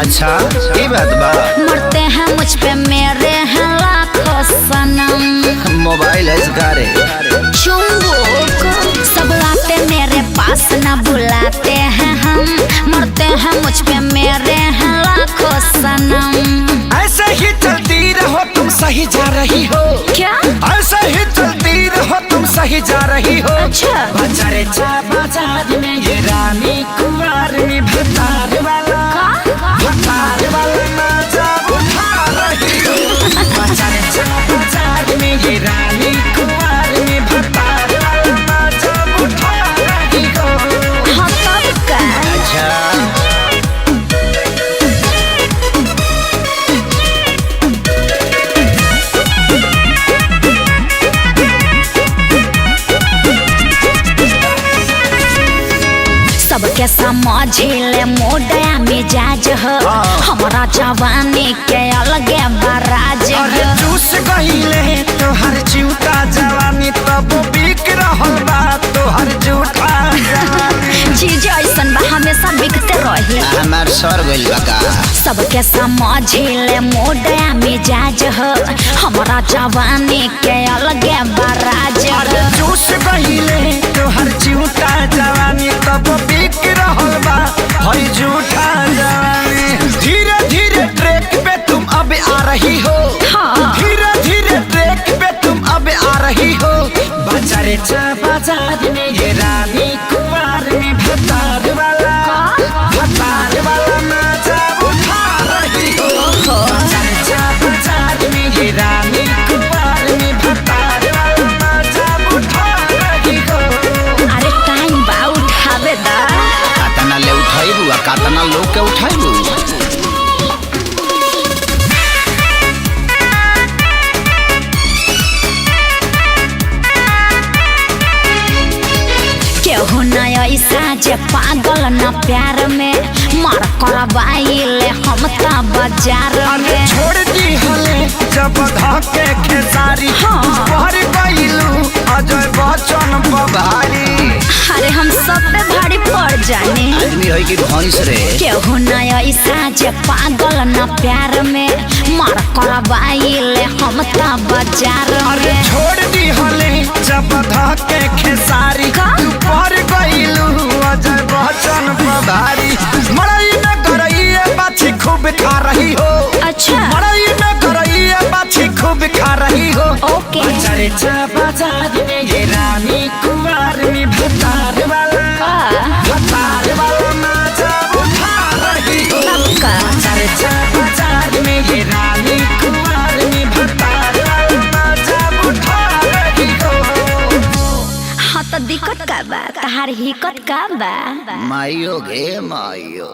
अच्छा ये बात बा। मरते हैं मुझ पे मेरे हैं लाखों सनम। मोबाइल है सारे चुंबक सब आते मेरे पास न बुलाते हैं हम। मरते हैं मुझ पे मेरे हैं लाखों सनम। ऐसे ही चलती रहो तुम सही जा रही हो। क्या ऐसे ही चलती रहो तुम सही जा रही हो। अच्छा बाजारे चा बाजार में ये रानी कुमार में भतार वाला मजा उठा रही हो। बाजारे चा बाजार में ये रानी कुमार में भतार वाला मजा उठा रही हो। हाँ तब का अच्छा सबके समझिले मोडया मिजाज हो। हमारा जवानी के अलगे बराज अरे हो। चूस गईले तो हर जूता जवानी तब बिक रहल बा तो हर जूठा जवानी। चीज ऐसन बा हमेशा बिकते रही। हमार सर गइल बा का। सबके समझिले मोडया मिजाज हो। हमारा जवानी के अलगे बराज अरे हो। चूस गईले तो हर जूता जवानी तब बिक रहल बा हर जूठा जवानी। धीरे धीरे ट्रैक पे तुम अब आ रही हो। हाँ। धीरे धीरे ट्रैक पे तुम अब आ रही हो। बाजारे चा बाजार में ये रानी कुमार में भतार वाला मजा उठा रही हो। बाजारे चा बाजार में ये रानी कुमार में भतार वाला मजा उठा रही हो। अरे टाइम बा उठावे दा। कातना ले उठाइबू आ कातना लोग के उठाइबू। केहू न ऐसा जे पागल न प्यार में मार करवाइले हम ता बाजार अरे में। छोड़ दी हले जब धके खेसारी। हाँ। भर गइलू अजय बच्चन बभारी। अरे हम सब पे भारी पड़ जाने। आदमी है कि भैंस रे। केहू न ऐसा जे पागल न प्यार में मार करवाइले हम ता बाजार अरे में। छोड़ दी हले जब धके खेसारी। का? भर गइलू अजय बच्चन बभारी। मड़ई में गरइए बाछी खूब खा रही हो। अच्छा मड़ई में गरइए बाछी खूब खा रही हो। ओके बाजारे चा बाजार में ये रानी कुमार में भतार वाला मजा उठा रही हो। तब का बाजारे चा बाजार में ये रानी कुमार में भतार वाला मजा उठा रही हो। हाँ तो दिक्कत का बा तहार हिक्कत का बा। माइयो गे माइयो।